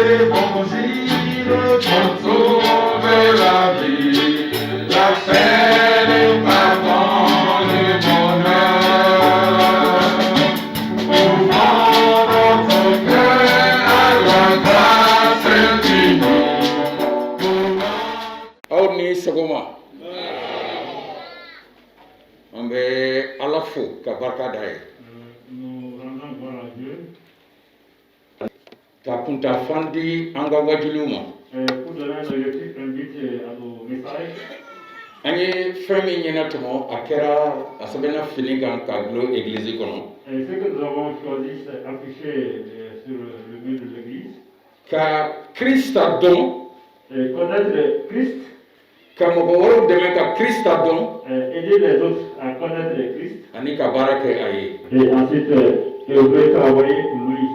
l'évangile pour sauver la vie, la paix, le pardon, le bonheur. Ouvrons votre cœur à la grâce infinie. Auni Sagoma. On va à la fou, Kabarkadaï. Nous rendons gloire à Dieu. Tapunta Fandi Angawajuluma. Pour donner un objectif, invite à nos messages. Ani fami nyinatomo akera asabena filingan kaglo église kono. Ce que nous avons choisi, c'est affiché sur le mur de l'église. Ka Christa don, Connaître Christ, ka mogoro deme ka Christa don, aider les autres à connaître Christ. ani ka barake aye. Et ensuite, œuvrer, travailler pour lui.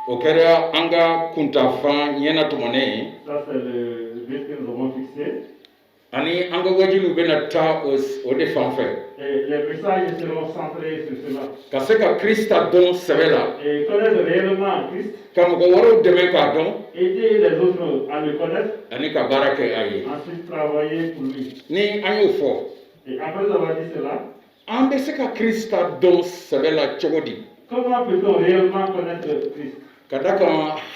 Okera anga kuntafan nyinatomo ne. Ça, c'est le but que nous avons fixé. Ani angawajulu benata ode fanfe. Et les messages seront centrés sur cela. Kaseka Christa don sevela. Et connaître réellement Christ, Ka mogoro deme ka don, aider les autres à le connaître, ani ka barake aye. ensuite travailler pour lui. Ni anyo fo. Et après avoir dit cela, Ambe seka Christa don sevela chogodi. comment peut-on réellement connaître Christ? Kadaka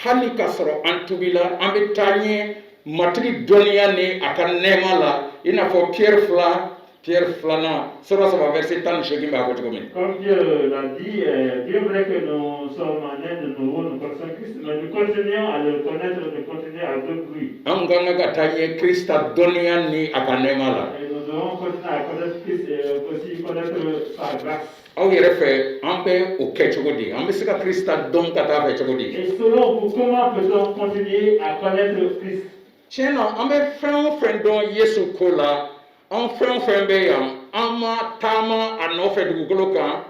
hali kasoro antubila ambe tanye matri donia ne akanema la ina fo Pierre Flana sura sama verset tan shegi ba ko tukomen. Comme Dieu l'a dit, bien vrai que nous sommes nés de nouveau, nous connaissons Christ, mais nous continuons à le connaître, nous continuons à vivre lui. Amganga ga tanye Christa donia ni akanema la. Et nous devons continuer à connaître Christ et aussi connaître sa grâce. Aw yere fe ambe o kechogodi ambe sika Christa don kata fe chogodi. Et selon vous, comment peut-on continuer à connaître Christ? Cheno ambe friend don Yesu kola on friend be yam ama tama anofe dugukolo kan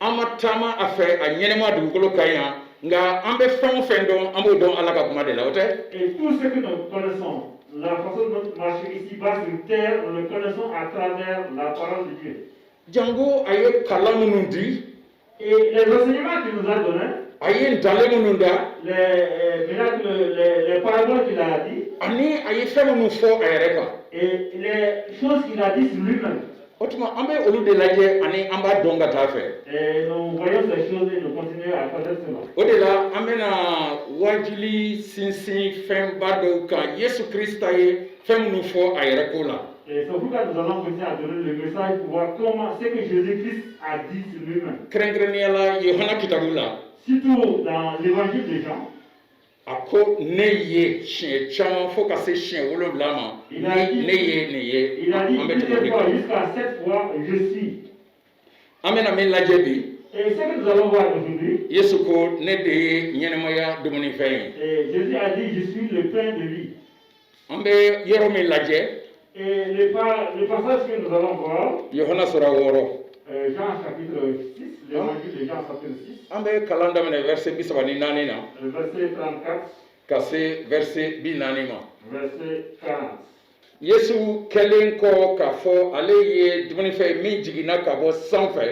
ama tama afe anyenema dugukolo kan ya nga ambe friend don ambo don alaka kuma de la ote. Et tout ce que nous connaissons, la façon dont nous marchons ici-bas sur terre, nous le connaissons à travers la parole de Dieu. Jango aye kalamunundi Et les enseignements qu'il nous a donnés, aye ndalemununda les miracles, les paraboles qu'il a dit, ani aye femunu fo ayereka et les choses qu'il a dit sur lui-même. otuma ambe olu de laje ani amba donga tafe Et nous voyons ces choses et nous continuons à connaître cela. odela amena wajili sinsi fem bado ka Yesu Christa ye femunu fo ayerekola. Et c'est pourquoi nous allons continuer à donner le message pour voir comment ce que Jésus-Christ a dit sur lui-même. Krengreniala Yohana kitabula Surtout dans l'évangile de Jean, ako neye chien chama fo ka se chien wolo blama il a dit ambe plusieurs fois, jusqu'à 7 fois, je suis. amena min lajebi Et ce que nous allons voir aujourd'hui, Yesu ko ne de nyenemaya dumuni fen et Jésus a dit, je suis le pain de vie. ambe yoro min laje Et le passage que nous allons voir, Yohana sura woro Jean chapitre 6, l'évangile de Jean chapitre 6, ambe kalanda mene verset bisabani nani na verset 34, kase verset binani ma verset 40. Yesu kelen ko ka fo ale ye dumuni fe min jigina ka bo sanfɛ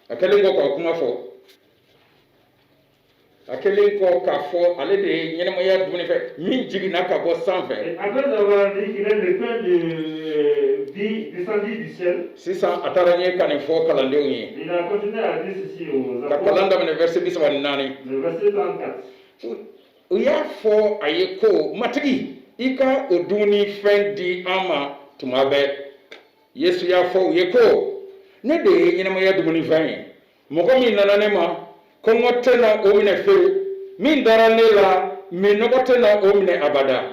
a kelen ko ka kuma fɔ a kelen ko ka fɔ ale de ye ɲɛnɛmaya dumuni fɛ min jigina ka bɔ sanfɛ. Et après avoir dit qu'il est le pain de vie descendu du ciel, sisan a taara ɲɛ ka nin fɔ kalandenw ye il a continué à dire ceci aux ka kalan apôtres, daminɛ verset 34. le verset 34. u y'a fɔ a ye ko matigi i ka o dumuni fɛn di an ma tuma bɛɛ. Yesu y'a fɔ u ye ko ne de ye ɲɛnɛmaya dumuni fɛn ye mɔgɔ min nana ne ma kɔngɔ tɛ na o minɛ fewu min dara ne la minɔgɔ tɛ na o minɛ abada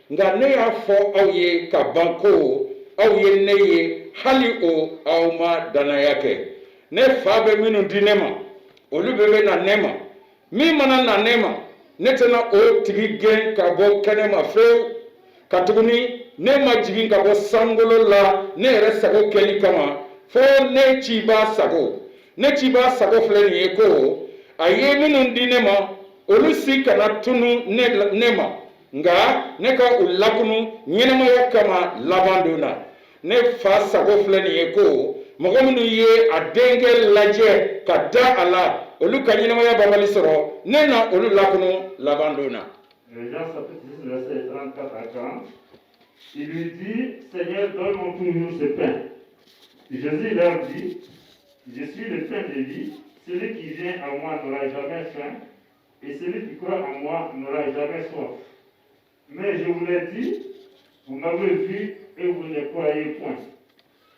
nka ne y'a fɔ aw ye ka ban ko aw ye ne ye hali o aw ma danaya kɛ ne fa bɛ minnu di ne ma olu bɛ na ne ma min mana na ne ma ne tɛna o tigi gɛn ka bɔ kɛnɛ ma fewu ka tuguni ne ma jigin ka bɔ sankolo la ne yɛrɛ sago kɛli kama fo ne ci b'a sago filɛ nin ye ko a ye minnu di ne ma olu si kana tunu ne ma nka ne ka u lakunu ɲɛnɛmaya kama laban don na ne fa sago filɛ nin ye ko mɔgɔ minnu ye a denkɛ lajɛ ka da a la olu ka ɲɛnɛmaya banbali sɔrɔ ne na olu lakunu laban don na. Jean chapitre 10, verset 34 à 40. Il lui dit, Seigneur, donne-moi toujours ce pain. Jésus leur dit, je suis le pain de vie. Celui qui vient à moi n'aura jamais faim, et celui qui croit en moi n'aura jamais soif. Mais je vous l'ai dit, vous m'avez vu et vous ne croyez point.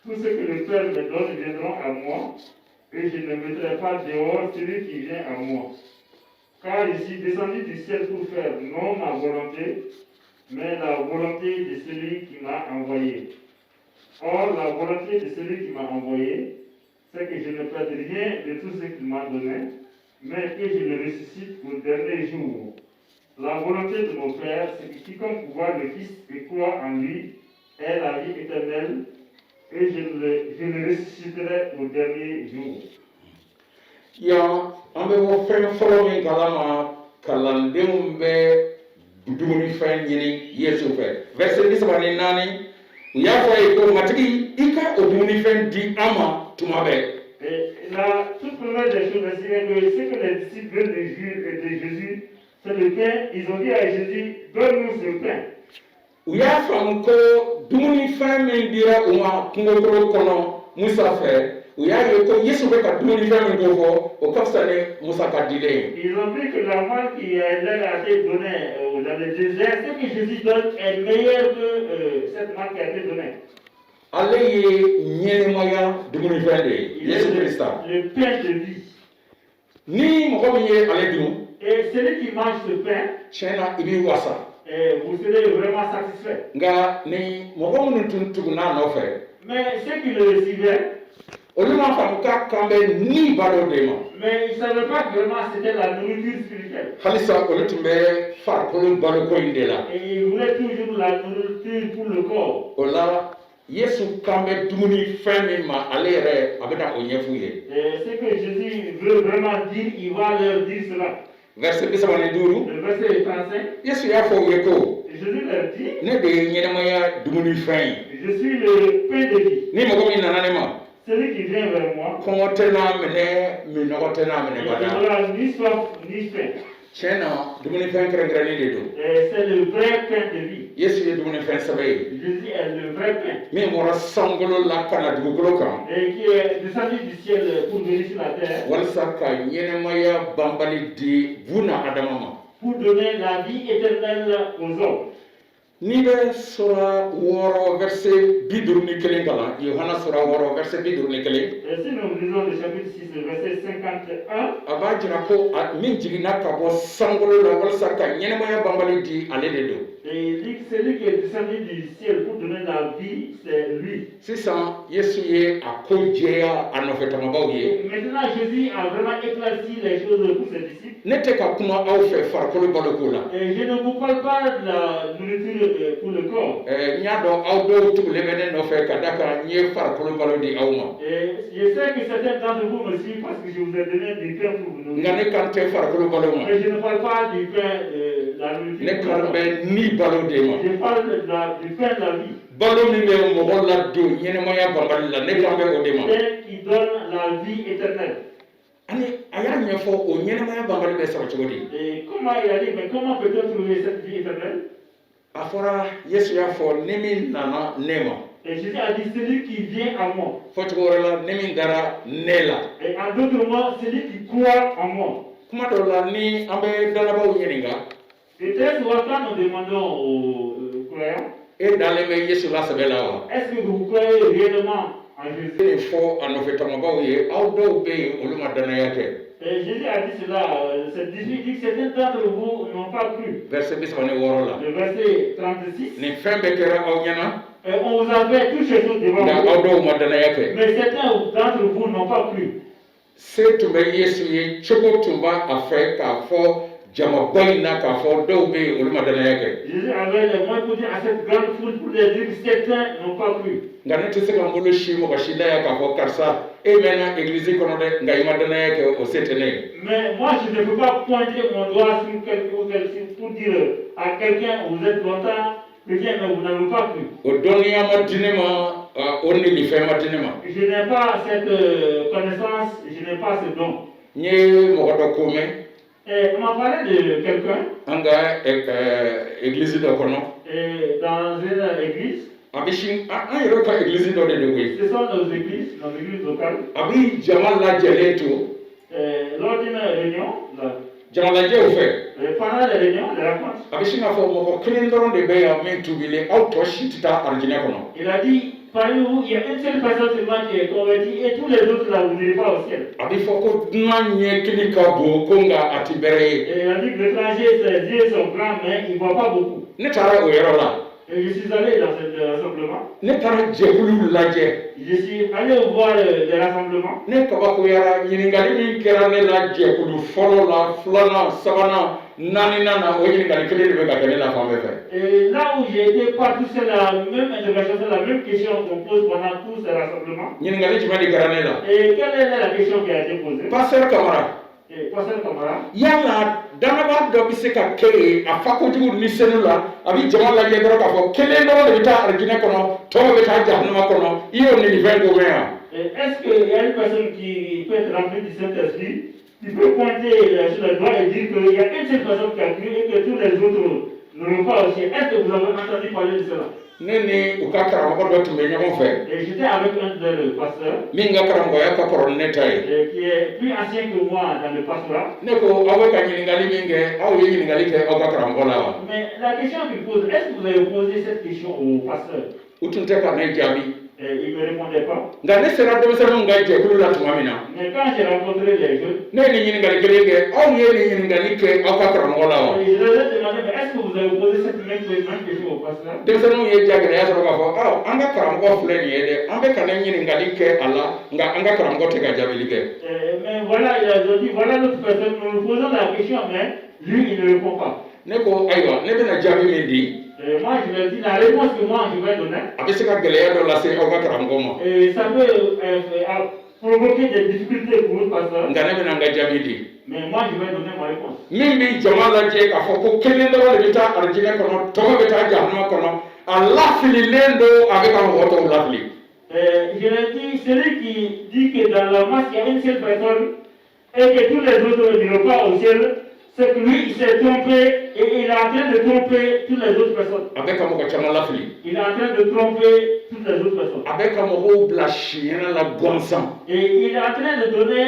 Tout ce que le Père me donne viendront à moi, et je ne mettrai pas dehors celui qui vient à moi. Car je suis descendu du ciel pour faire non ma volonté, mais la volonté de celui qui m'a envoyé. Or, la volonté de celui qui m'a envoyé, c'est que je ne perde rien de tout ce qu'il m'a donné, mais que je le ressuscite au dernier jour. La volonté de mon Père, c'est que quiconque voit le Fils et croit en lui ait la vie éternelle, et je le ressusciterai au dernier jour. Ya an bɛ bɔ fɛn fɔlɔ min kalama kalandenw bɛ dumuni fɛn ɲini Yesu fɛ verset 34 u y'a fɔ a ye ko matigi i ka o dumuni fɛn di an ma tuma bɛɛ. Et la toute première des choses, c'est que ce que les disciples veulent de Jésus, c'est le pain. Ils ont dit à Jésus, donne-nous ce pain. U y'a faamu ko dumuni fɛn min dira u ma kungokolo kɔnɔ Musa fɛ u y'a ye ko Yesu bɛ ka dumuni fɛn min ko fɔ o ka fisa ni Musa ka dilen ye. Ils ont vu que la manne qui leur a été donnée dans le désert, ce que Jésus donne est meilleur que cette manne qui a été donnée. Ale ye ɲɛnɛmaya dumuni fɛn de ye Il est Yesu Krista. le pain de vie. Ni mɔgɔ min ye ale dun Et celui qui mange ce pain, tiɲɛ na i b'i wasa. vous serez vraiment satisfait. Nka ni mɔgɔ minnu tun tugunna nɔfɛ Mais ceux qui le recevaient, olu m'a faamu k'a kan bɛ ni balo de ma. mais ils ne savaient pas vraiment c'était la nourriture spirituelle. Halisa olu tun bɛ farikolo baloko in de la. Et ils voulaient toujours la nourriture pour le corps. O la Yesu kan bɛ dumuni fɛn min ma ale yɛrɛ a bɛna o ɲɛf'u ye. Et ce que Jésus veut vraiment dire, il va leur dire cela. Verset 35. Le verset 35, Yesu y'a fɔ u ye ko Jésus leur dit, ne de ye ɲɛnɛmaya dumuni fɛn ye. je suis le pain de vie. Ni mɔgɔ min nana ne ma Celui qui vient vers moi, kɔngɔ tɛ n'a minɛ minɔgɔ tɛ n'a minɛ il bada. n'aura ni soif ni faim. Tiɲɛ na dumuni fɛn kɛrɛnkɛrɛnnen de don. Et c'est le vrai pain de vie. Yesu ye dumuni fɛn sɛbɛ ye Jésus est le vrai pain. min bɔra sankolo la ka na dugukolo kan Et qui est descendu du ciel pour venir sur la terre, walasa ka ɲɛnɛmaya banbali di buna adama ma. pour donner la vie éternelle aux hommes. N'i bɛ sura 6 verset 51 kalan Yohana sura 6 verset 51 Et si nous lisons le chapitre 6, le verset 51, a b'a jira ko min jiginna ka bɔ sankolo la walasa ka ɲɛnɛmaya banbali di ale de don. et il dit que celui qui est descendu du ciel pour donner la vie, c'est lui. Sisan Yesu ye a ko jɛya a nɔfɛtamabaw ye. Maintenant, Jésus a vraiment éclairci les choses pour ses disciples. Ne tɛ ka kuma aw fɛ farikolo baloko la. Et je ne vous parle pas de la nourriture pour le corps. N y'a dɔn aw dɔw tugulen bɛ ne nɔfɛ ka da kan n ye farikolo balo di aw ma. Et je sais que certains d'entre vous me suivent parce que je vous ai donné du pain pour vous nourrir. Nka ne kan tɛ farikolo balo ma. Mais je ne parle pas du pain de la nourriture Ne pour le kan corps. bɛ ni balo de ma. Je parle du pain de la vie. Balo min bɛ mɔgɔ ladon ɲɛnɛmaya banbali la ne kan bɛ o de ma. Pain qui donne la vie éternelle. Ani a y'a ɲɛfɔ o ɲɛnɛmaya banbali bɛ sɔrɔ cogo di. Et comment il a dit, mais comment peut-on trouver cette vie éternelle? A fɔra Yesu y'a fɔ ni min nana ne ma. Et Jésus a dit, celui qui vient à moi. Fɔ cogo wɛrɛ la ni min dara ne la. Et en d'autres mots, celui qui croit en moi. Kuma dɔw la ni an bɛ dalabaw ɲininka Et très souvent, quand nous demandons aux croyants, e dalen bɛ Yesu la sɛbɛ la wa. est-ce que vous croyez réellement en Jésus? Ne fɔ a nɔfɛtamabaw ye aw dɔw bɛ yen olu ma danaya kɛ. Et Jésus a dit cela, c'est 18, dit que certains d'entre vous n'ont pas cru. Verset 36 la. Le verset 36. Ni fɛn bɛɛ kɛra aw ɲɛna Et on vous a fait toutes ces choses devant nka vous. aw dɔw ma danaya kɛ. Mais certains d'entre vous n'ont pas cru. Se tun bɛ Yesu ye cogo tun b'a a fɛ k'a fɔ jamaba in na k'a fɔ dɔw bɛ yen olu ma danaya kɛ. Jésus avait les moyens pour dire à cette grande foule pour les dire que certains n'ont pas cru. Nka ne tɛ se ka n bolo si mɔgɔ si la yan k'a fɔ karisa e mɛnna église kɔnɔ dɛ nka i ma danaya kɛ o se tɛ ne ye. Mais moi, je ne peux pas pointer mon doigt sur quelqu'un pour dire à quelqu'un, vous êtes longtemps chrétien, mais vous n'avez pas cru. O dɔnniya ma di ne ma o nilifɛn ma di ne ma. Je n'ai pas cette connaissance, je n'ai pas ce don. N ye mɔgɔ dɔ ko mɛn Et on m'a parlé de quelqu'un an ka église dɔ kɔnɔ dans une église. a bɛ sin an yɛrɛ ka église dɔ de don koyi Ce sont nos églises locales. a bɛ jama lajɛlen to Lors d'une réunion, jama lajɛw fɛ pendant les réunions, les rencontres, a bɛ sin k'a fɔ mɔgɔ kelen dɔrɔn de bɛ yan min tubilen aw tɔ si tɛ taa arijinɛ kɔnɔ il a dit, parmi vous, il y a une seule personne seulement qui est convertie et tous les autres là, vous n'irez pas au ciel. a bɛ fɔ ko dunan ɲɛkili ka bon ko nka a ti bɛrɛ ye Et il a dit que l'étranger, ses yeux sont grands, mais il ne voit pas beaucoup. ne taara o yɔrɔ la Et je suis allé dans ce rassemblement. ne taara jɛkulu lajɛ Je suis allé voir les rassemblements. ne kabakoyara ɲininkali min kɛra ne la jɛkulu fɔlɔ la filanan sabanan naaninan na o ɲininkali kelen de bɛ ka kɛ ne la fan bɛɛ fɛ Et là où j'ai été partout, c'est la même intervention, c'est la même question qu'on pose pendant tous ces rassemblements. ɲininkali jumɛn de kɛra ne la Et quelle est la question qui a été posée? pasteur kamara Et Pasteur Kamara, yala danaba dɔ bɛ se ka kɛ yen a fa kojugu ni senu la a bɛ jama lajɛ dɔrɔn k'a fɔ kelen dɔrɔn de bɛ taa arijinɛ kɔnɔ tɔw bɛ taa jahanama kɔnɔ i y'o nin fɛn ko mɛn yan est-ce qu'il y a une personne qui peut être remplie du Saint-Esprit, qui peut pointer sur le doigt et dire qu'il y a une seule personne qui a cru et que tous les autres ne l'ont pas aussi? Est-ce que vous avez entendu parler de cela? ne ni u ka karamɔgɔ dɔ tun bɛ ɲɔgɔn fɛ Et j'étais avec un des pasteurs min ka karamɔgɔya ka kɔrɔ ni ne ta ye qui est plus ancien que moi dans le pastorat. ne ko aw bɛ ka ɲininkali min kɛ aw ye ɲininkali kɛ aw ka karamɔgɔ la wa Mais la question qu'il pose, est-ce que vous avez posé cette question au pasteur? u tun tɛ ka ne jaabi Et il ne me répondait pas. nka ne sera denmisɛnninw ka jɛkulu la tuma min na Mais quand j'ai rencontré les jeunes, ne ye nin ɲininkali kelen kɛ aw ye nin ɲininkali kɛ aw ka karamɔgɔ la wa je leur ai demandé, mais est-ce que vous avez posé cette même question au pasteur? denmisɛnninw ye jagɛlɛya sɔrɔ k'a fɔ aw an ka karamɔgɔ filɛ nin ye dɛ an bɛ ka ne ɲininkali kɛ a la nka an ka karamɔgɔ tɛ ka jaabili kɛ Mais voilà, il a dit, voilà l'autre personne, nous nous posons la question, mais lui, il ne répond pas. ne ko ayiwa ne bɛna jaabi min di Et moi, je lui ai dit, la réponse que moi, je vais donner, a bɛ se ka gɛlɛya dɔ lase aw ka karamɔgɔ ma et ça peut provoquer des difficultés pour le pasteur, nka ne bɛna n ka jaabi di mais moi, je vais donner ma réponse. min bɛ jama lajɛ k'a fɔ ko kelen dɔrɔn de bɛ taa arijinɛ kɔnɔ tɔw bɛ taa jahanama kɔnɔ a lafililen don a bɛ ka mɔgɔ tɔw lafili Je l'ai dit, celui qui dit que dans la masse, il y a une seule personne et que tous les autres n'iront pas au ciel, c'est que lui, il s'est trompé et il est en train de tromper toutes les autres personnes. a bɛ ka mɔgɔ caman lafili Il est en train de tromper toutes les autres personnes. a bɛ ka mɔgɔw bila siɲɛna la gansan Et il est en train de donner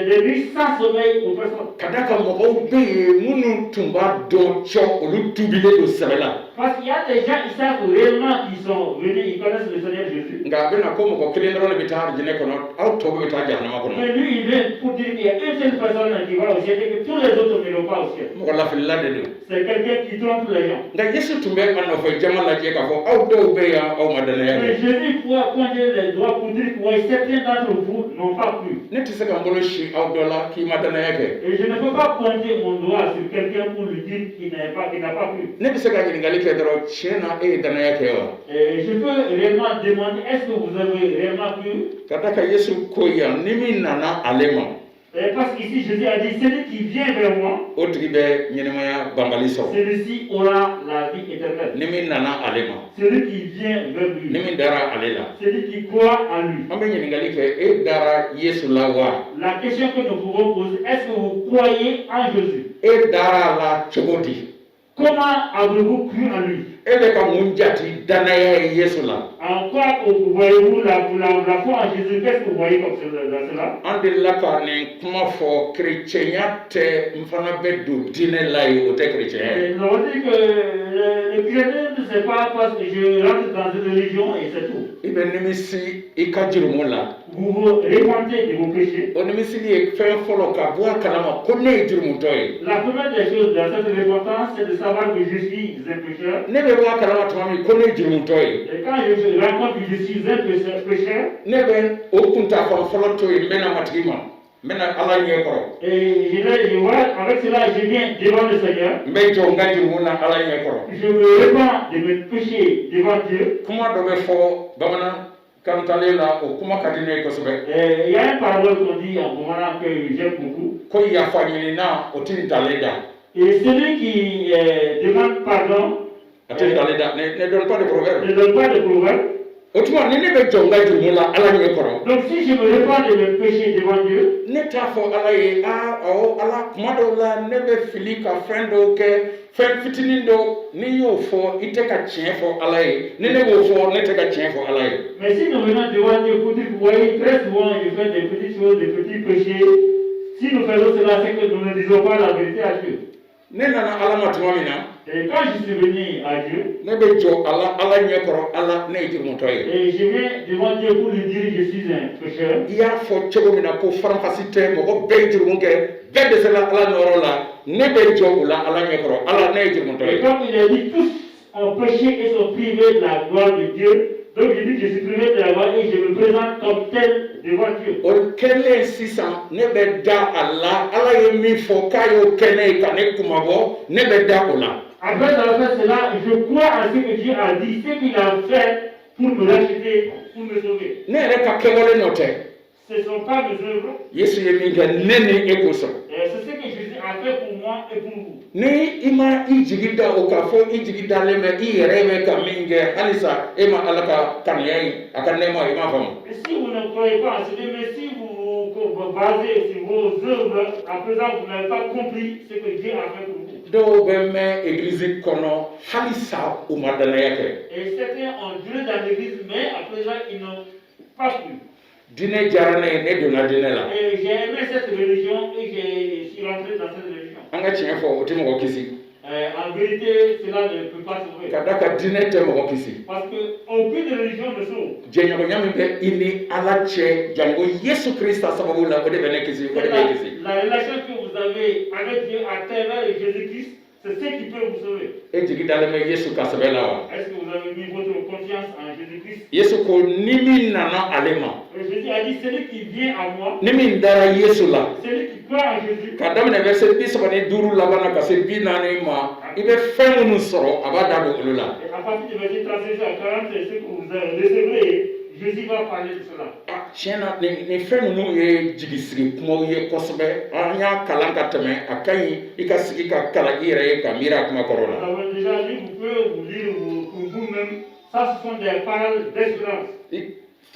des nuits sans sommeil aux personnes. ka da ka mɔgɔw bɛ yen minnu tun b'a dɔn cɔ olu tubilen don sɛbɛ la Parce qu'il y a des gens, ils savent réellement qu'ils sont venus, ils connaissent le Seigneur Jésus. nka a bɛna ko mɔgɔ kelen dɔrɔn de bɛ taa arijinɛ kɔnɔ aw tɔw bɛ taa jahanama kɔnɔ Mais lui, il vient pour dire qu'il y a une seule personne qui va au ciel et que tous les autres ne vont pas au ciel. mɔgɔ lafilila de don C'est quelqu'un qui trompe les gens. nka yesu tun bɛ a nɔfɛ jama lajɛ k'a fɔ aw dɔw bɛ yan aw ma danaya Mais kɛ Jésus pourra pointer les doigts pour dire que ouais, certains d'entre vous n'ont pas cru. ne tɛ se ka n bolo si aw dɔ la k'i ma danaya kɛ Et je ne peux pas pointer mon doigt sur quelqu'un pour lui dire qu'il n'a pas cru. ne bɛ se ka ɲininkali kɛ dɔrɔn tiɲɛ na e ye danaya kɛ wa Et je peux réellement demander, est-ce que vous avez réellement cru? ka da ka yesu ko yan ni min nana ale ma Et parce qu'ici Jésus a dit, celui qui vient vers moi, o tigi bɛ ɲɛnɛmaya banbali sɔrɔ celui-ci aura la vie éternelle. ni min nana ale ma Celui qui vient vers ni lui, min dara ale la celui qui croit en lui. an bɛ ɲininkali kɛ e dara yesu la wa La question que nous pouvons poser, est-ce que vous croyez en Jésus? e dara a la cogo di Comment avez-vous cru en lui? e bɛ ka mun jati danaya ye yesu la En quoi voyez-vous la foi en Jésus? Qu'est-ce que vous voyez comme dans cela? an delila ka nin kuma fɔ kerecɛnya tɛ n fana bɛ don diinɛ la ye o tɛ kerecɛnya ye Nous avons dit que le christianisme, c'est pas parce que je rentre dans une religion et c'est tout. i bɛ nimisi i ka jurumu la Vous vous repentez de vos péchés. o nimisili ye fɛn fɔlɔ ka bɔ a kalama ko ne ye jurumutɔ ye La première des choses dans cette repentance, c'est de savoir que je suis un pécheur. ne bɛ bɔ a kalama tuma min ko ne ye jurumutɔ ye Et quand je rencontre que je suis un pécheur, ne bɛ o kuntafan fɔlɔ to yen n bɛna matigi ma n bɛna ala ɲɛ kɔrɔ et je vois, avec cela, je viens devant le Seigneur. n bɛ jɔ n ka jurumu na ala ɲɛ kɔrɔ Je me répands de mes péchés devant Dieu. kuma dɔ bɛ fɔ bamanan kantalen la o kuma ka di ne ye kosɛbɛ Et il y a une parole qu'on dit en Bamanan que j'aime beaucoup. ko yafa ɲinina o ti ntalen da Et celui qui demande pardon a ti ntalen da ne donne pas de proverbe ne donne pas de proverbe. o tuma ni ne bɛ jɔ n ka jurumu la ala ɲɛ kɔrɔ. Donc si je me répands de mes péchés devant Dieu, ne t'a fɔ ala ye awɔ ala kuma dɔw la ne bɛ fili ka fɛn dɔw kɛ fɛn fitinin dɔw n'i y'o fɔ i tɛ ka tiɲɛ fɔ ala ye ni ne b'o fɔ ne tɛ ka tiɲɛ fɔ ala ye. mais si nous venons devant Dieu pour dire, vous voyez, très souvent je fais des petites choses, des petits péchés. Si nous faisons cela, c'est que nous ne disons pas la vérité à Dieu. ne nana ala ma tuma min na. Et quand je suis venu à Dieu, ne bɛ jɔ ala ɲɛ kɔrɔ ala ne ye jurumutɔ ye. et je viens devant Dieu pour lui dire je suis un pécheur. i y'a fɔ cogo min na ko faranfasi tɛ mɔgɔ bɛɛ ye jurumu kɛ bɛɛ dɛsɛra ala nɔrɔ la ne bɛ jɔ o la ala ɲɛ kɔrɔ ala ne ye jurumutɔ Et ye. comme il a dit, tous ont péché et sont privés de la gloire de Dieu. Donc je dis que je suis privé de la gloire et je me présente comme tel devant Dieu. o kɛlen sisan ne bɛ da a la ala ye min fɔ k'a y'o kɛ ne ye ka ne kumabɔ ne bɛ da o la. Après avoir fait cela, je crois à ce que Dieu a dit, ce qu'il a fait pour me racheter, pour me sauver. ne yɛrɛ ka kɛwale nɔ tɛ. Ce ne sont pas mes œuvres. yesu ye min kɛ ne ni e kosɔn. C'est ce que Jésus a fait pour moi et pour vous. ni i ma i jigi da o kan fɔ i jigi dalen bɛ i yɛrɛ bɛ ka min kɛ halisa e ma ala ka kanuya in a ka nɛɛma i m'a faamu. Et si vous ne croyez pas en cela, mais si vous vous basez sur vos œuvres, à présent vous n'avez pas compris ce que Dieu a fait pour vous. dɔw bɛ mɛn egilizi kɔnɔ halisa u ma danaya kɛ. Et certains ont duré dans l'église, mais à présent ils n'ont pas cru. diinɛ diyara ne ye ne donna diinɛ la. Et j'ai aimé cette religion et je suis rentré dans cette religion. an ka tiɲɛ fɔ o tɛ mɔgɔ kisi. En vérité, cela ne peut pas sauver. ka da ka diinɛ tɛ mɔgɔ kisi. Parce qu'aucune religion ne sauve. jɛɲɔgɔnya min bɛ i ni ala cɛ jango yesu krista sababu la o de bɛ ne kisi o de bɛ kisi. La relation que vous avez avec Dieu à travers Jésus-Christ, c'est ce qui peut vous sauver. e jigi dalen bɛ yesu ka sɛbɛn la wa. Est-ce que vous avez mis votre confiance en Jésus-Christ? yesu ko ni min nana ale ma. Jésus a dit, celui qui vient à moi, ni min dara yesu la. celui qui croit en Jésus, ka daminɛ verset 35 laban na ka se 40 ma i bɛ fɛn minnu sɔrɔ a b'a da don olu la. et à partir du verset 36 à 40, c'est ce que vous recevrez. Jésus va parler de cela. tiɲɛ na nin fɛn ninnu ye jigisigi kumaw ye kosɛbɛ an y'a kalan ka tɛmɛ a ka ɲi i ka sigi ka kalan i yɛrɛ ye ka miiri a kuma kɔrɔ Vous la. avez déjà lu, vous pouvez vous lire pour vous-même. Ça, ce sont des paroles d'espérance.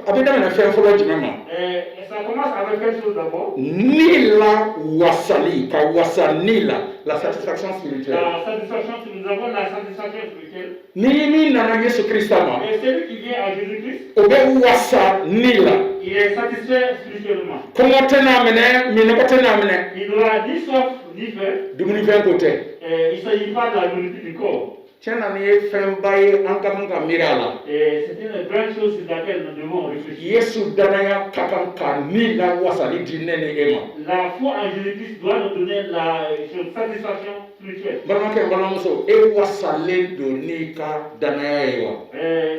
a bɛ daminɛ fɛn fɔlɔ jumɛn ma. Et ça commence avec quelque chose d'abord. ni la wasali ka wasa ni la satisfaction spirituelle. La satisfaction, nous avons la satisfaction spirituelle. ni min nana yesu krista ma Et celui qui vient à Jésus-Christ, o bɛ wasa ni la. il est satisfait spirituellement. kɔngɔ tɛ n'a minɛ minɔgɔ tɛ n'a minɛ Il n'aura ni soif ni faim. dumunifɛn ko tɛ. Il ne s'agit pas de la nourriture du corps. tiɲɛ na nin ye fɛnba ye an ka kan ka miiri a la. Et c'est une grande chose sur laquelle nous devons réfléchir. yesu danaya ka kan ka ni la wasali di ne ni e ma. La foi en Jésus-Christ doit nous donner la satisfaction spirituelle. balimakɛ n balimamuso e wasalen don n'i ka danaya ye wa.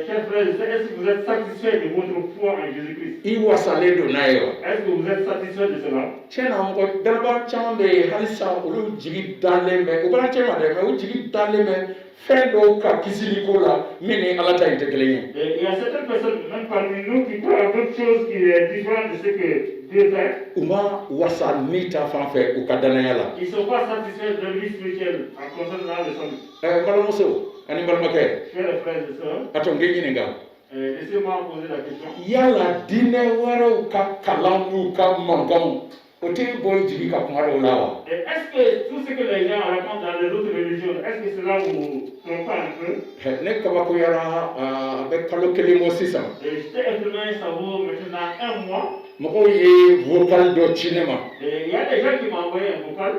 Chers frères, est-ce que vous êtes satisfaits de votre foi en Jésus-Christ? i wasalen don n'a ye wa. Est-ce que vous êtes satisfaits de cela? tiɲɛ na mɔgɔ dalaba caman bɛ yen halisa olu jigi dalen bɛ u b'an cɛ ma dɛ mɛ u jigi dalen bɛ fɛn dɔw ka kisili ko la min ni ala ta in tɛ kelen ye. Et il y a certaines personnes, même parmi nous, qui croient à d'autres choses qui est différent de ce que Dieu fait. u ma wasa ni ta fan fɛ u ka danaya la. Ils ne sont pas satisfaits de leur vie spirituelle en concernant le salut. n balimamuso ani n balimakɛ Chers frères et sœurs, a to n k'i ɲininka. laissez-moi poser la question. yala diinɛ wɛrɛw ka kalan n'u ka mankanw o tɛ bɔ i jigi ka kuma dɔw la wa. Et est-ce que tout ce que les gens racontent dans les autres religions, est-ce que cela vous trompe pas un peu? ne kabakoyara a bɛ kalo kelen bɔ sisan. Et j'étais imprimé, ça vaut maintenant 1 mois. mɔgɔw ye vocal dɔ ci ne ma. Et il y a des gens qui m'ont envoyé un vocal.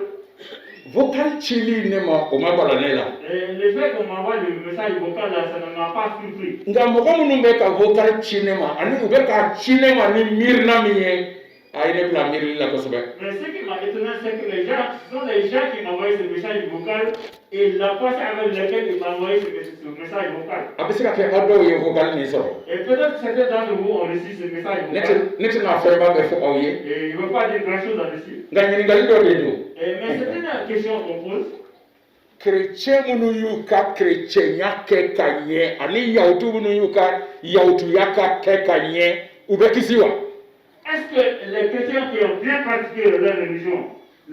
vocal cili ne ma o ma bala ne la. Et le fait qu'on m'envoie le message vocal là, ça ne m'a pas surpris. nka mɔgɔ minnu bɛ ka vocal ci ne ma ani u bɛ ka ci ne ma ni miirina min ye a ye ne bila miirili la kosɛbɛ. Mais ce qui m'a étonné, c'est que les gens, ce sont les gens qui m'ont envoyé ce message vocal et la pensée avec laquelle ils m'ont envoyé ce message vocal. a bɛ se ka kɛ aw dɔw ye vocal nin sɔrɔ. Et peut-être que certains d'entre vous ont reçu ce message ne vocal. tɛna fɛnba bɛ fɔ aw ye. Et je ne veux pas dire grand chose là-dessus. nka ɲininkali dɔ de don. Mais c'est une question qu'on pose. kerecɛn minnu y'u ka kerecɛnya kɛ ka ɲɛ ani yahutu minnu y'u ka yahutuya ka kɛ ka ɲɛ u bɛ kisi wa. Est-ce que les chrétiens qui ont bien pratiqué leur religion,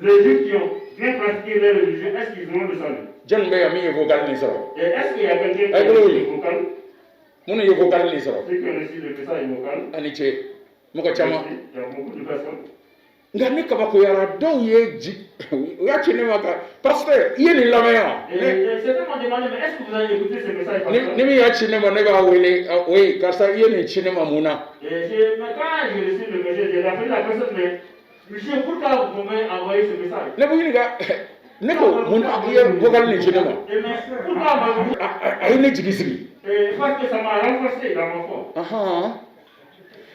les juifs qui ont bien pratiqué leur religion, est-ce qu'ils auront le salut? jɔnni bɛ yan min ye vocal nin sɔrɔ. Et est-ce qu'il y a quelqu'un qui Aïe, a oui. reçu le vocal? mun ye vocal ni sɔrɔ Ceux qui ont reçu le message vocal, ani ce mɔgɔ caman il y a beaucoup de personnes. nka ne kabakoyara dɔw ye o y'a ci ne ma ka pasteur i ye nin lamɛn wa Et certains m'ont demandé, mais est-ce que vous avez écouté ce message pasteur? ni min y'a ci ne ma ne b'a wele oye karisa i ye nin ci ne ma mun na Mais quand j'ai reçu le message, j'ai appelé la personne, mais monsieur, pourquoi vous m'avez envoyé ce message? ne bɛ ɲininka ne ko mun na i ye vocal nin ci ne ma Et mais pourquoi m'avez-vous? a ye ne jigi sigi Parce que ça m'a renforcé dans ma foi. ahan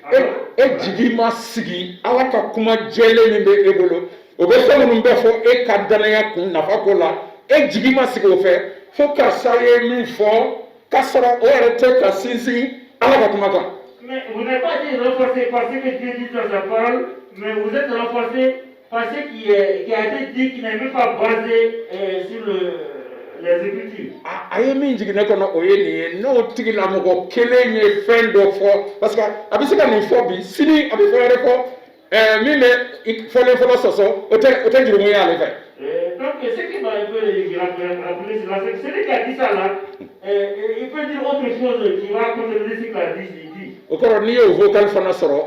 Alors, e jigi ma sigi ala ka kuma jɛlen min bɛ e bolo o bɛ fɛn minnu bɛ fɔ e ka danaya kun nafa ko la e jigi ma sigi o fɛ fo karisa ye min fɔ k'a sɔrɔ o yɛrɛ tɛ ka sinsin ala ka kuma kan. mais vous n'avez pas été renforcé par ce que Dieu dit dans sa parole, mais vous êtes renforcé par ce qui a été dit, qui n'est même pas basé sur les Écritures. a ye min jigin ne kɔnɔ o ye nin ye n'o tigilamɔgɔ kelen ye fɛn dɔ fɔ parce que a bɛ se ka nin fɔ bi sini a bɛ fɛn wɛrɛ fɔ min bɛ fɔlen fɔlɔ sɔsɔ o tɛ jurumu ye ale fɛ. Donc, ce qui m'a un peu rappelé, c'est celui qui a dit ça là, il peut dire autre chose qui va contredire ce qu'il a dit. o kɔrɔ n'i y'o vocal fana sɔrɔ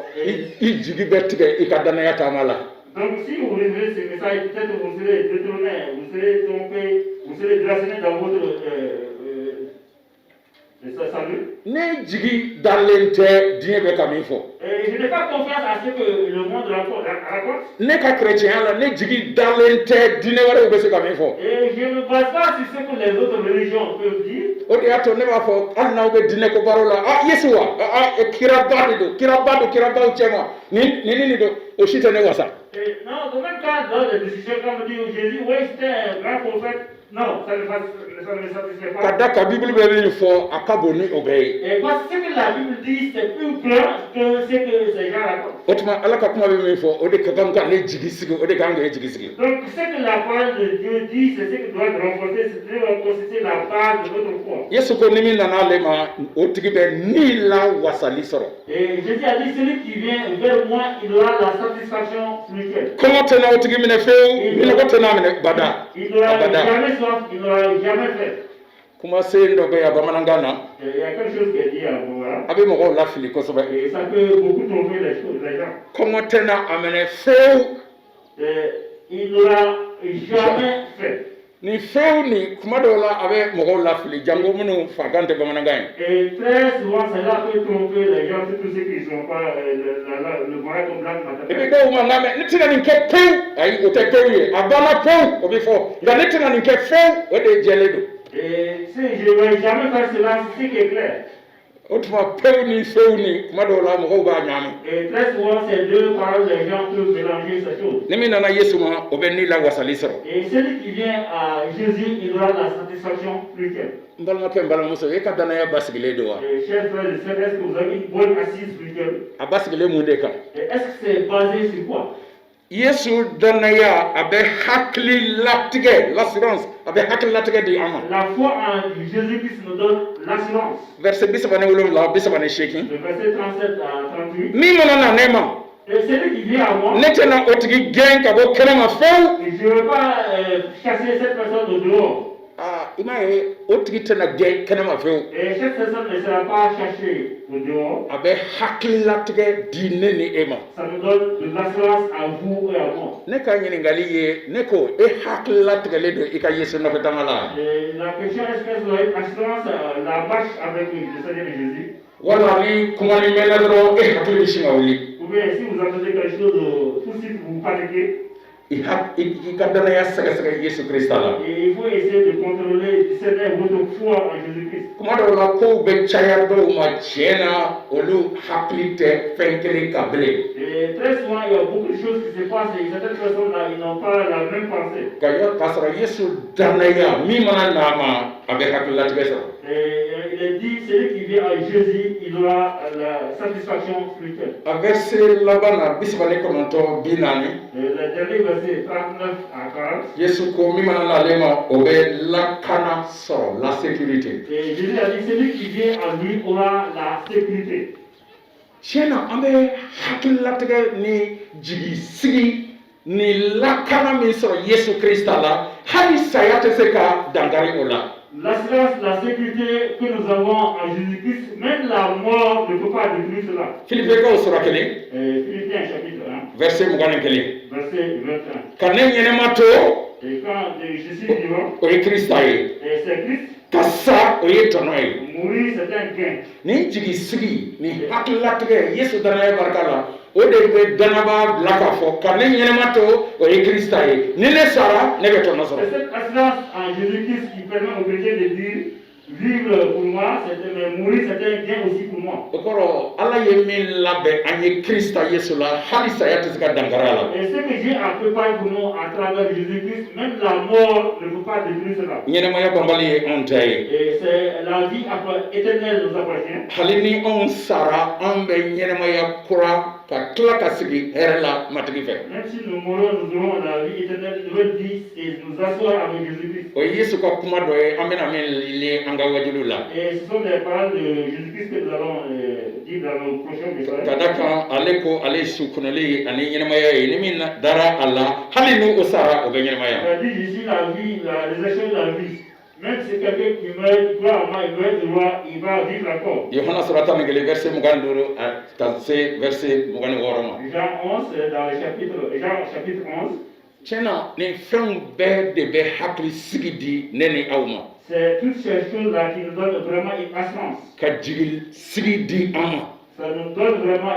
i jigi bɛ tigɛ i ka danaya taama la. Donc, si vous recevez ce message, peut-être vous serez détourné, vous serez trompé, vous serez déraciné dans votre salut. Ne jigi dalen tɛ diɲɛ bɛ ka min fɔ. Et je n'ai pas confiance à ce que le monde raconte. Ne ka chrétien la ne jigi dalen tɛ diinɛ wɛrɛw bɛ se ka min fɔ. Et je ne me base pas sur ce que les autres religions peuvent dire. O de y'a to ne b'a fɔ hali n'aw bɛ diinɛ ko baro la Yesu wa kiraba de don kirabaw cɛ ma nin don o si tɛ ne wasa. Et non, de même cas, dans les décisions, comme dit Jésus, oui, c'était un grand prophète. Non, ça ne me satisfait pas. Ka da ka Bible bɛ min fɔ a ka bon ni o bɛɛ ye. Et parce que ce que la Bible dit, c'est plus clair que ce que ces gens racontent. O tuma Ala ka kuma bɛ min fɔ o de ka kan ka ne jigi sigi o de ka kan ka e jigi sigi. Donc, ce que la parole de Dieu dit, c'est ce qui doit être renforcé, c'est ce qui doit constituer la base de notre foi. Yesu ko ni min nana ale ma o tigi bɛ ni la wasali sɔrɔ. Et Jésus a dit, celui qui vient vers moi, il aura la satisfaction spirituelle. Kɔngɔ tɛ na o tigi minɛ fewu minɔgɔ tɛ n'a minɛ bada Il n'aura abada. jamais soif, il n'aura jamais faim. Kuma sen dɔ bɛ yan bamanankan na Et il y a quelque chose qui est dit à Boa, a bɛ mɔgɔw lafili kosɛbɛ. et ça peut beaucoup tromper les choses, les gens. Kɔngɔ tɛ na a minɛ fewu Il n'aura jamais faim. ni fewu ni kuma dɔw la a bɛ mɔgɔw lafili jango minnu fakan tɛ bamanankan ye. Et très souvent, cela peut tromper les gens, surtout ceux qui ne sont pas le moyen comme langue I bɛ maternelle. dɔw ma nka mɛ ne tɛna nin kɛ pewu ayi o tɛ pewu ye a banna pewu o bɛ fɔ nka ne tɛna nin kɛ fewu o de jɛlen don. Et si je ne vais jamais faire cela, c'est ce qui est clair. O tuma pewu ni fewu ni kuma dɔw la mɔgɔw b'a ɲaami. Et très souvent, ces deux paroles, les gens peuvent mélanger ces choses. Ni min nana Yesu ma o bɛ ni la wasali sɔrɔ. Et celui qui vient à Jésus, il aura la satisfaction spirituelle. N balimakɛ n balimamuso e ka danaya basigilen don wa. Et chers frères et sœurs, est-ce que vous avez une bonne assise spirituelle? A basigilen mun de kan. Et est-ce que c'est basé sur quoi? Yesu danaya a bɛ hakili latigɛ l'assurance a bɛ hakili latigɛ di an ma. La foi en Jésus-Christ nous donne l'assurance. Verset 37 38. Le verset 37 à 38. Min mana na ne ma Et celui qui vient à moi, ne tɛna o tigi gɛn ka bɔ kɛnɛma fewu. et je ne veux pas chasser cette personne au dehors. I m'a ye o tigi tɛna gɛn kɛnɛma fewu. Et cette personne ne sera pas cherchée au dehors. A bɛ hakili latigɛ di ne ni e ma. Ça nous donne de l'assurance à vous et à moi. Ne ka ɲininkali ye ne ko e hakili latigɛlen don i ka Yesu nɔfɛ taama la. Et la question est-ce que vous avez une assurance la marche avec le Seigneur Jésus? Wala ni kuma ni mɛnna dɔrɔn e hakili bɛ sin ka wuli. Ou bien si vous entendez quelque chose, tout de suite vous paniquez. I ka danaya sɛgɛsɛgɛ Yesu Krista la. Et il faut essayer de contrôler, discerner votre foi en Jésus-Christ. Kuma dɔw la kow bɛ caya dɔw ma tiɲɛ na olu hakili tɛ fɛn kelen kan bilen. Et très souvent, il y a beaucoup de choses qui se passent et certaines personnes là, ils n'ont pas la même pensée. K'a sɔrɔ Yesu danaya min mana n'a ma a bɛ hakili latigɛ sɔrɔ. Et il est dit, celui qui vient à Jésus, il aura la satisfaction spirituelle. A verset laban na 39 40. Et le dernier verset 39 à 40. Yesu ko min mana n'ale ma o bɛ lakana sɔrɔ la sécurité. Et Jésus a dit, celui qui vient à lui aura la sécurité. Tiɲɛ na an bɛ hakili latigɛ ni jigi sigi ni lakana min sɔrɔ Yesu Krista la hali saya tɛ se ka dankari o la. L'assurance, la sécurité que nous avons en Jésus-Christ, même la mort ne peut pas détruire cela. Filipikaw sura kelen Philippiens chapitre 1, verset 21. verset 21. Ka ne ɲɛnɛma to Et quand je suis vivant, o ye Krista ye, et c'est Christ, ka sa o ye tɔnɔ ye. mourir c'est un gain. Ni jigi sigi ni hakililatigɛ Yesu danaya barika la o de bɛ danaba bila k'a fɔ ka ne ɲɛnɛma to o ye Krista ye. Ni ne sara ne bɛ tɔnɔ C'est sɔrɔ. cette assurance en Jésus-Christ qui permet aux chrétiens de dire vivre pour moi, mais mourir c'est un gain aussi pour moi. O kɔrɔ Ala ye min labɛn an ye Krista Yesu la hali saya tɛ se ka dankari a la. Et ce que Dieu a préparé pour nous à travers Jésus-Christ, même la mort ne peut pas détruire cela. Ɲɛnɛmaya banbali ye anw ta ye. Et c'est la vie éternelle nous appartient. Hali ni anw sara an bɛ ɲɛnɛmaya kura ka tila ka sigi hɛrɛ la matigi fɛ. Même si nous mourons, nous aurons la vie éternelle, une nouvelle vie et nous asseoir avec Jésus-Christ. O ye Yesu ka kuma dɔ ye an bɛna min le an ka wajulu la. Et ce sont les paroles de Jésus-Christ que nous allons dire dans nos prochains messages. Ka da kan ale ko ale su kɔnɔli ani ɲɛnɛmaya ye ni min dara a la hali ni o sara o bɛ ɲɛnɛmaya. Il a dit ici la vie, la résurrection de la vie. Même si quelqu'un qui meurt, il croit en moi, il meurt de loi, il va vivre encore. Yohana sura 11 verset 25 ka se verset 26 ma. Jean 11, dans le chapitre 11, Tiɲɛ na nin fɛnw bɛɛ de bɛ hakili sigi di ne ni aw ma. c'est toutes ces choses-là qui nous donnent vraiment une assurance. Ka jigi sigi di an ma. Ça nous donne vraiment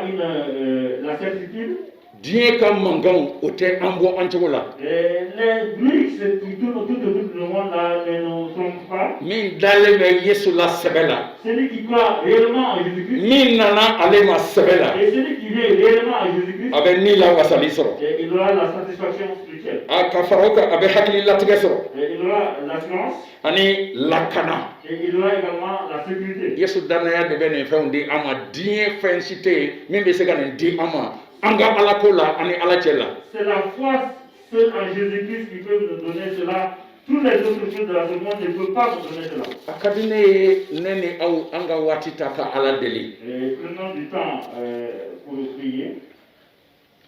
la certitude. Diɲɛ ka mankanw o tɛ an bɔ an cogo la. Et les bruits qui tournent autour de tout le monde là ne nous trompent pas. Min dalen bɛ Yesu la sɛbɛ la. Celui qui croit réellement en Jésus-Christ Min nana ale ma sɛbɛ la. et celui qui vient réellement en Jésus-Christ, A bɛ ni la wasali sɔrɔ. et il aura la satisfaction spirituelle. A ka fara o kan a bɛ hakililatigɛ sɔrɔ. Et il aura l'assurance Ani lakana. et il aura également la sécurité. Yesu danaya de bɛ nin fɛnw di an ma. Diɲɛ fɛn si tɛ yen min bɛ se ka nin di an ma. An ka Ala ko la ani Ala cɛ la. C'est la foi seule en Jésus-Christ qui peut nous donner cela. Toutes les autres choses de ce monde ne peuvent pas nous donner cela. A ka di ne ye ne ni aw an ka waati ta ka Ala deli. Et prenons du temps pour prier.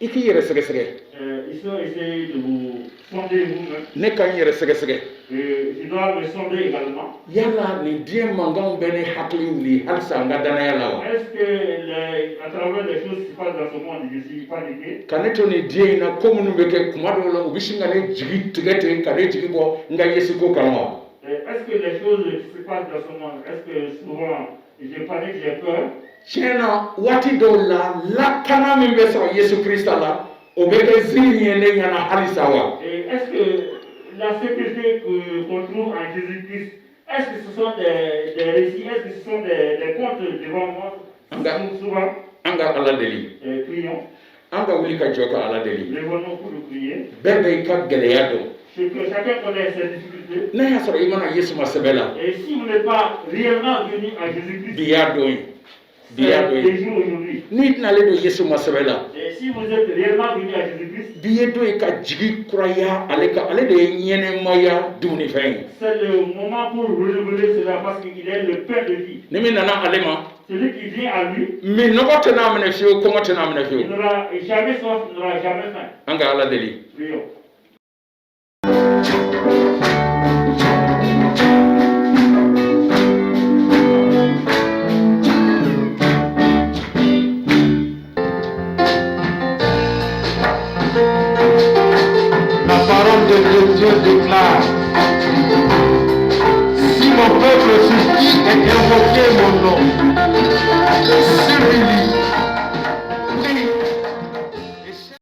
I k'i yɛrɛ sɛgɛsɛgɛ. Il faut essayer de vous sonder vous-même. Ne ka n yɛrɛ sɛgɛsɛgɛ. Je dois me sonder également. Yala nin diɲɛ mankanw bɛ ne hakili wuli halisa an ka danaya la wa. Est-ce que à travers les choses qui se passent dans ce monde, je suis paniqué? Ka ne to nin diɲɛ in na ko minnu bɛ kɛ kuma dɔw la u bɛ sin ka ne jigi tigɛ ten ka ne jigi bɔ n ka Yesu ko kan wa. Est-ce que les choses qui se passent dans ce monde, est-ce que souvent je panique, j'ai peur? Tiɲɛ na waati dɔw la lakana min bɛ sɔrɔ Yesu Krista la o bɛ kɛ ziiri ye ne ɲɛna halisa wa. Et est-ce que la sécurité qu'on trouve en Jésus-Christ, est-ce que ce sont des récits, est-ce que ce sont des contes devant moi? Souvent, An ka Ala deli. prions, An ka wuli ka jɔ ka Ala deli. lèvons-nous pour le prier. Bɛɛ bɛ i ka gɛlɛya dɔn. Que chacun connaît ses difficultés. N'a y'a sɔrɔ i mana Yesu ma sɛbɛ la Et si vous n'êtes pas réellement venu à Jésus-Christ, bi y'a dɔn ye. Bi c'est y'a dɔn le ye. jour aujourd'hui. N'i nalen don Yesu ma sɛbɛ la Et si vous êtes réellement venu à Jésus-Christ, bi ye don ye ka jigi kuraya ale kan ale de ye ɲɛnɛmaya dumunifɛn ye. c'est le moment pour renouveler cela parce qu'il est le Père de vie. Ni min nana ale ma Celui qui vient à lui, min nɔgɔ tɛ n'a minɛ fiyewu kɔngɔ tɛ n'a minɛ il fiyewu. n'aura jamais soif, il n'aura jamais faim. An ka Ala deli. Prions. La parole de Dieu déclare: si mon peuple subit et invoquer mon nom,